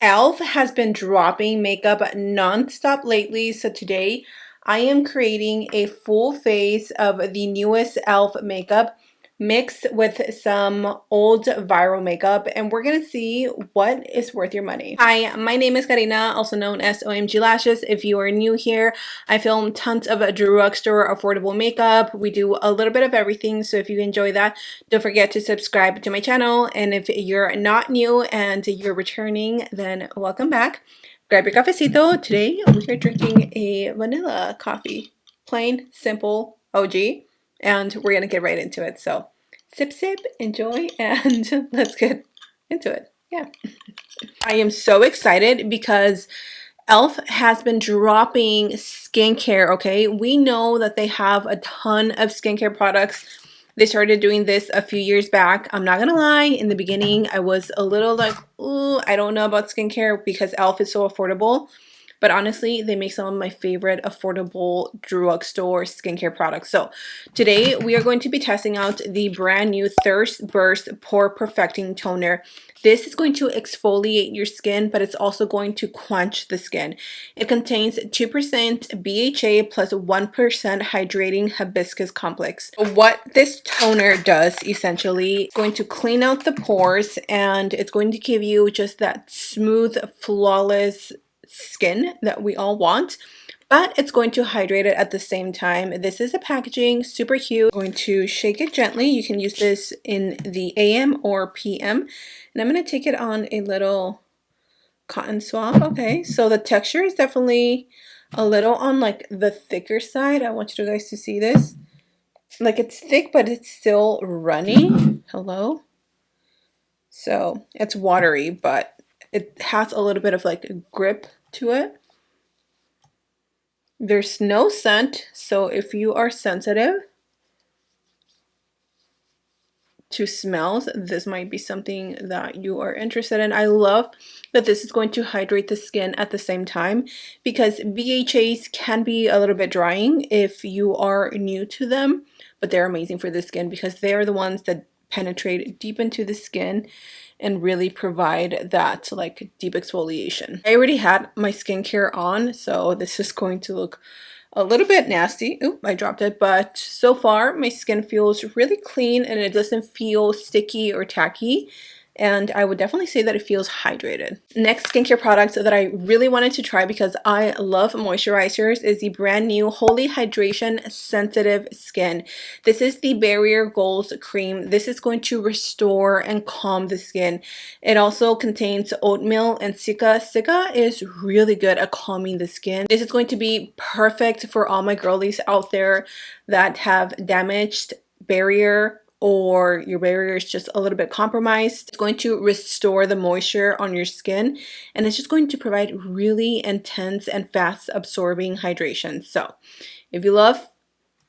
e.l.f. has been dropping makeup non-stop lately, so today I am creating a full face of the newest e.l.f. makeup mixed with some old viral makeup, and we're gonna see what is worth your money. Hi, my name is Karina, also known as OhMGlashes. If you are new here, I film tons of drugstore affordable makeup. We do a little bit of everything, so if you enjoy that, don't forget to subscribe to my channel. And if you're not new and you're returning, then welcome back. Grab your cafecito. Today we are drinking a vanilla coffee, plain, simple, OG, and we're gonna get right into it. So sip, sip, enjoy, and let's get into it. Yeah. I am so excited because e.l.f. has been dropping skincare, okay? We know that they have a ton of skincare products. They started doing this a few years back. I'm not gonna lie, in the beginning, I was a little like, ooh, I don't know about skincare because e.l.f. is so affordable. But honestly, they make some of my favorite affordable drugstore skincare products. So today we are going to be testing out the brand new Thirst Burst Pore Perfecting Toner. This is going to exfoliate your skin, but it's also going to quench the skin. It contains 2% BHA plus 1% hydrating hibiscus complex. What this toner does essentially is going to clean out the pores, and it's going to give you just that smooth, flawless skin that we all want, but it's going to hydrate it at the same time. This is a packaging, super cute. I'm going to shake it gently. You can use this in the AM or PM, and I'm going to take it on a little cotton swab. Okay, so the texture is definitely a little on like the thicker side. I want you guys to see this. Like, it's thick, but it's still runny. Hello. So it's watery, but it has a little bit of like a grip to it. There's no scent, so if you are sensitive to smells, this might be something that you are interested in. I love that this is going to hydrate the skin at the same time, because BHAs can be a little bit drying if you are new to them, but they're amazing for the skin because they are the ones that penetrate deep into the skin and really provide that like deep exfoliation. I already had my skincare on, so this is going to look a little bit nasty. Oop, I dropped it. But so far my skin feels really clean and it doesn't feel sticky or tacky. And I would definitely say that it feels hydrated. Next skincare product that I really wanted to try because I love moisturizers is the brand new Holy Hydration Sensitive Skin. This is the Barrier Goals Cream. This is going to restore and calm the skin. It also contains oatmeal and cica. Cica is really good at calming the skin. This is going to be perfect for all my girlies out there that have damaged barrier, or your barrier is just a little bit compromised. It's going to restore the moisture on your skin, and it's just going to provide really intense and fast absorbing hydration. So if you love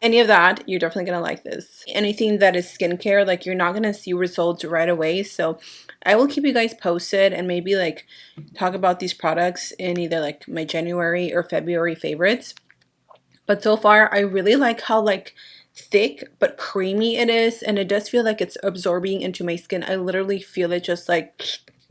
any of that, you're definitely gonna like this. Anything that is skincare, like, you're not gonna see results right away, so I will keep you guys posted and maybe like talk about these products in either like my January or February favorites. But so far I really like how like thick but creamy it is, and it does feel like it's absorbing into my skin. I literally feel it just like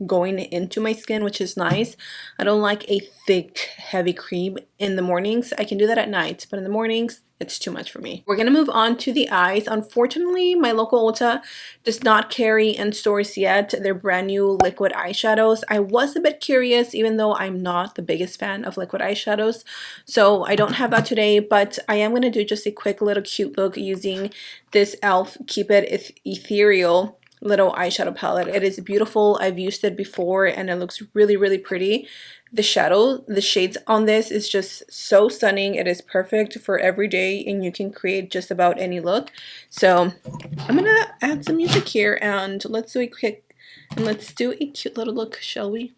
going into my skin, which is nice. I don't like a thick heavy cream in the mornings. I can do that at night, but in the mornings it's too much for me. We're gonna move on to the eyes. Unfortunately, my local Ulta does not carry in stores yet their brand new liquid eyeshadows. I was a bit curious, even though I'm not the biggest fan of liquid eyeshadows, so I don't have that today, but I am gonna do just a quick little cute look using this e.l.f. Keep It Ethereal little eyeshadow palette. It is beautiful. I've used it before and it looks really, really pretty. The shades on this is just so stunning. It is perfect for every day and you can create just about any look. So I'm gonna add some music here and let's do a cute little look, shall we?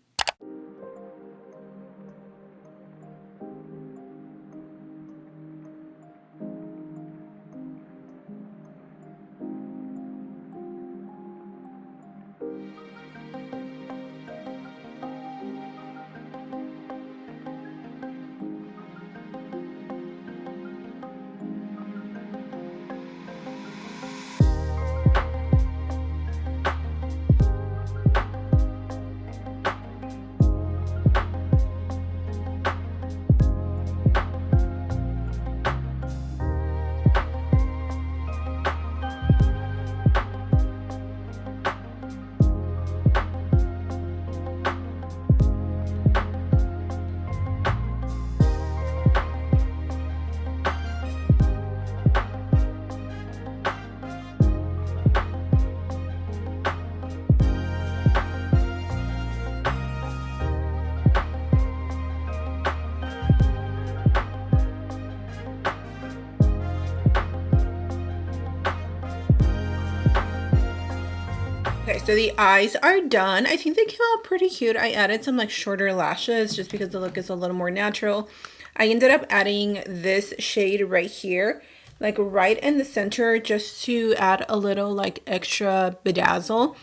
So the eyes are done. I think they came out pretty cute. I added some like shorter lashes just because the look is a little more natural. I ended up adding this shade right here, like right in the center, just to add a little like extra bedazzle.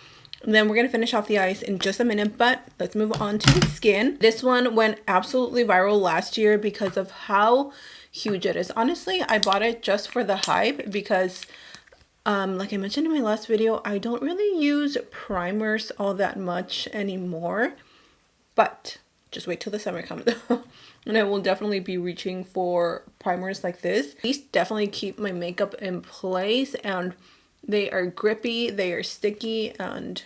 And then we're going to finish off the eyes in just a minute, but let's move on to the skin. This one went absolutely viral last year because of how huge it is. Honestly, I bought it just for the hype because like I mentioned in my last video, I don't really use primers all that much anymore, but just wait till the summer comes and I will definitely be reaching for primers like this. These definitely keep my makeup in place, and they are grippy, they are sticky, and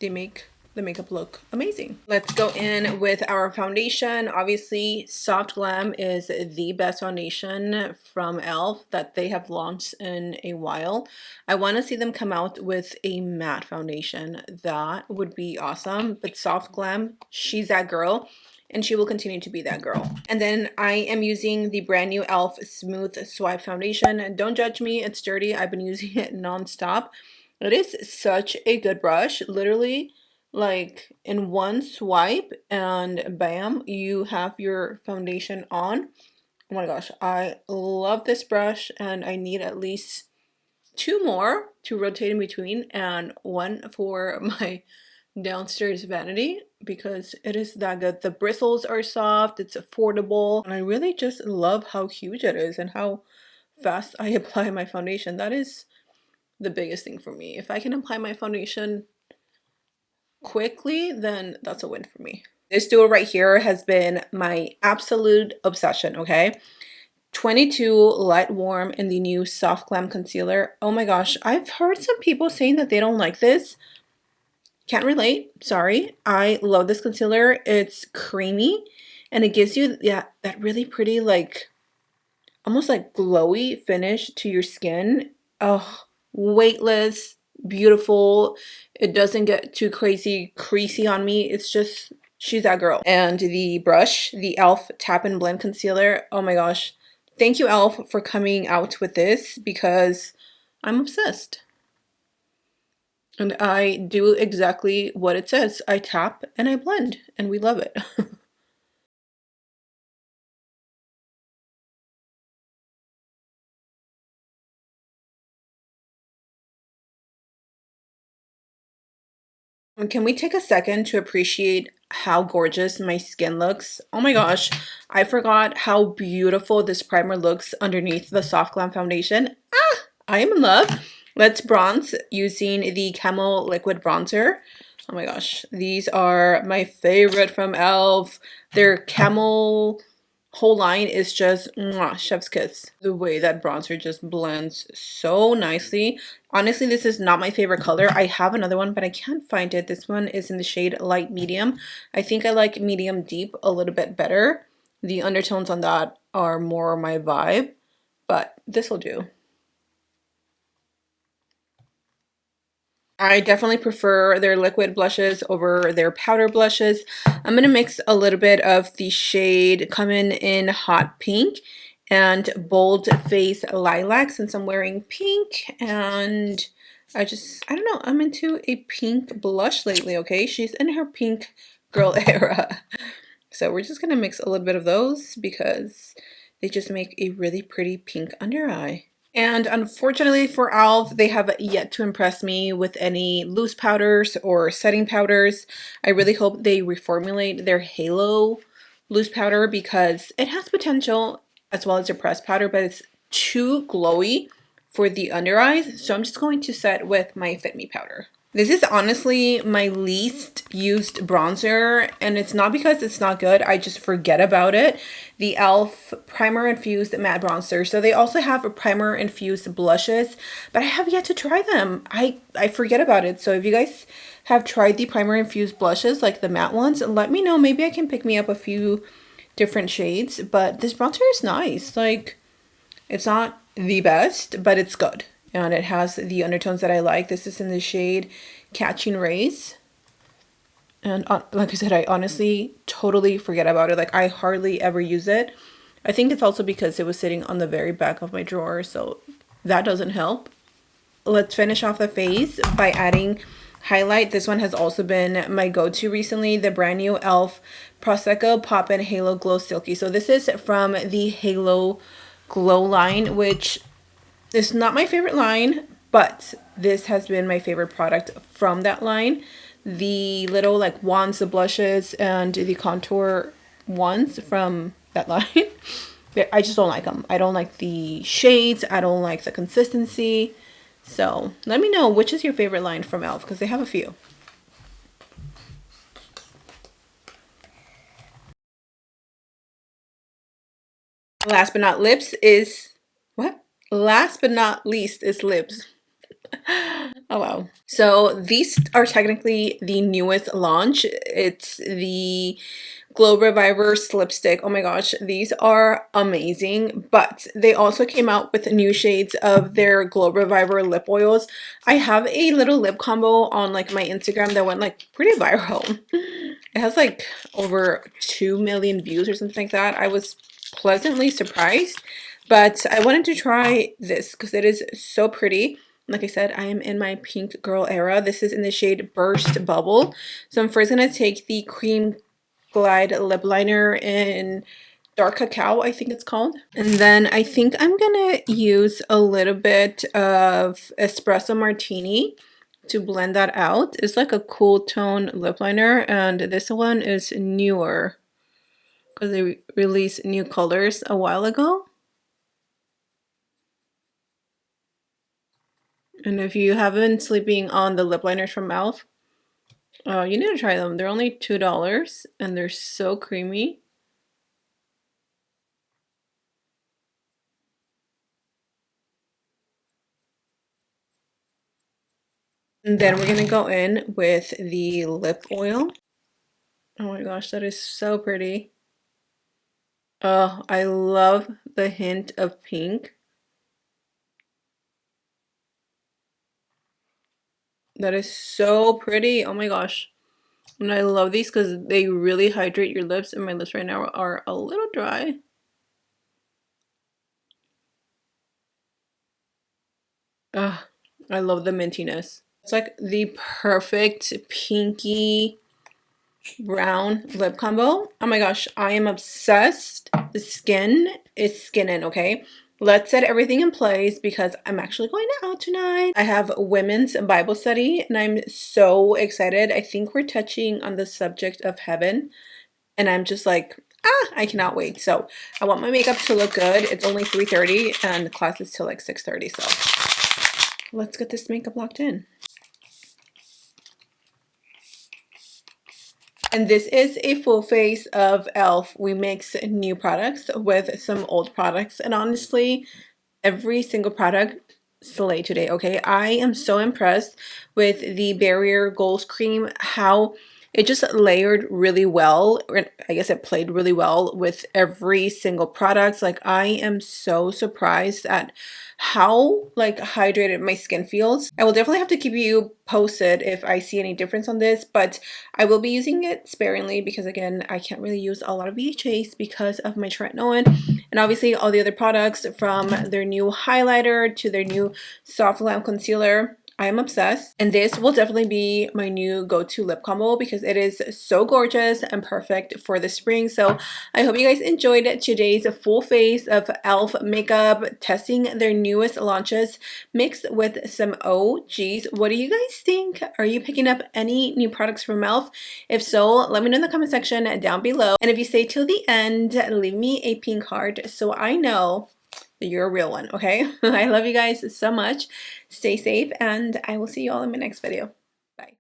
they make the makeup look amazing. Let's go in with our foundation. Obviously, Soft Glam is the best foundation from e.l.f. that they have launched in a while. I want to see them come out with a matte foundation. That would be awesome. But Soft Glam, she's that girl, and she will continue to be that girl. And then I am using the brand new e.l.f. Smooth Swipe Foundation. And don't judge me, it's dirty. I've been using it non-stop. It is such a good brush. Literally, like in one swipe and bam, you have your foundation on. Oh my gosh, I love this brush, and I need at least 2 more to rotate in between and 1 for my downstairs vanity because it is that good. The bristles are soft, it's affordable, and I really just love how huge it is and how fast I apply my foundation. That is the biggest thing for me. If I can apply my foundation quickly, then that's a win for me. This duo right here has been my absolute obsession, okay? 22 Light Warm in the new Soft Glam Concealer. Oh my gosh, I've heard some people saying that they don't like this. Can't relate, sorry. I love this concealer. It's creamy, and it gives you that really pretty, like, almost like glowy finish to your skin. Oh, weightless, beautiful. It doesn't get too crazy creasy on me. It's just, she's that girl. And the brush, the e.l.f. Tap and Blend Concealer. Oh my gosh. Thank you, e.l.f. for coming out with this because I'm obsessed. And I do exactly what it says. I tap and I blend, and we love it. And can we take a second to appreciate how gorgeous my skin looks? Oh my gosh, I forgot how beautiful this primer looks underneath the Soft Glam foundation. Ah, I am in love. Let's bronze using the Camel Liquid Bronzer. Oh my gosh, these are my favorite from e.l.f. Their camel whole line is just mwah, chef's kiss. The way that bronzer just blends so nicely. Honestly, this is not my favorite color. I have another one, but I can't find it. This one is in the shade light medium. I think I like medium deep a little bit better. The undertones on that are more my vibe, but this will do. I definitely prefer their liquid blushes over their powder blushes. I'm going to mix a little bit of the shade Coming in Hot Pink and Bold Face Lilac, since I'm wearing pink, and I don't know, I'm into a pink blush lately, okay? She's in her pink girl era. So we're just going to mix a little bit of those because they just make a really pretty pink under eye. And unfortunately for e.l.f., they have yet to impress me with any loose powders or setting powders. I really hope they reformulate their Halo loose powder because it has potential, as well as their pressed powder, but it's too glowy for the under eyes. So I'm just going to set with my Fit Me powder. This is honestly my least used bronzer, and it's not because it's not good, I just forget about it. The e.l.f. Primer Infused Matte Bronzer. So they also have a Primer Infused Blushes, but I have yet to try them. I forget about it. So if you guys have tried the Primer Infused Blushes, like the matte ones, let me know. Maybe I can pick me up a few different shades, but this bronzer is nice. Like, it's not the best, but it's good. And it has the undertones that I like. This is in the shade Catching Rays. And like I said, I honestly totally forget about it. Like, I hardly ever use it. I think it's also because it was sitting on the very back of my drawer, so that doesn't help. Let's finish off the face by adding highlight. This one has also been my go-to recently, the brand new e.l.f. Prosecco Poppin Halo Glow Silky. So this is from the Halo Glow line, which is not my favorite line, but this has been my favorite product from that line. The little like wands, the blushes, and the contour ones from that line. I just don't like them. I don't like the shades. I don't like the consistency. So let me know which is your favorite line from e.l.f. because they have a few. Last but not lips is what? Last but not least is lips. Oh wow. So these are technically the newest launch. It's the Glow Reviver Lipstick. Oh my gosh, these are amazing. But they also came out with new shades of their Glow Reviver lip oils. I have a little lip combo on like my Instagram that went like pretty viral. It has like over 2 million views or something like that. I was pleasantly surprised, but I wanted to try this because it is so pretty. Like I said, I am in my pink girl era. This is in the shade Burst Bubble. So I'm first going to take the Cream Glide lip liner in Dark Cacao, I think it's called. And then I think I'm going to use a little bit of Espresso Martini to blend that out. It's like a cool tone lip liner, and this one is newer because they released new colors a while ago. And if you haven't been sleeping on the lip liners from e.l.f., you need to try them. They're only $2 and they're so creamy. And then we're gonna go in with the lip oil. Oh my gosh, that is so pretty. Oh, I love the hint of pink. That is so pretty. Oh my gosh. And I love these because they really hydrate your lips, and my lips right now are a little dry. Ugh, I love the mintiness. It's like the perfect pinky brown lip combo. Oh my gosh, I am obsessed. The skin is skinning, okay? Let's set everything in place because I'm actually going out tonight. I have women's Bible study and I'm so excited. I think we're touching on the subject of heaven and I'm just like, I cannot wait. So I want my makeup to look good. It's only 3:30 and the class is till like 6:30. So let's get this makeup locked in. And this is a full face of e.l.f. We mix new products with some old products. And honestly, every single product slay today, okay? I am so impressed with the Barrier Gold Cream, how it just layered really well. I guess it played really well with every single product. Like I am so surprised at how like hydrated my skin feels. I will definitely have to keep you posted if I see any difference on this, but I will be using it sparingly because again, I can't really use a lot of BHAs because of my tretinoin. And obviously all the other products from their new highlighter to their new soft glam concealer, I am obsessed. And this will definitely be my new go-to lip combo because it is so gorgeous and perfect for the spring. So I hope you guys enjoyed today's full face of e.l.f. makeup, testing their newest launches mixed with some OGs. What do you guys think? Are you picking up any new products from e.l.f.? If so, let me know in the comment section down below. And if you stay till the end, leave me a pink heart so I know that you're a real one, okay? I love you guys so much. Stay safe, and I will see you all in my next video. Bye.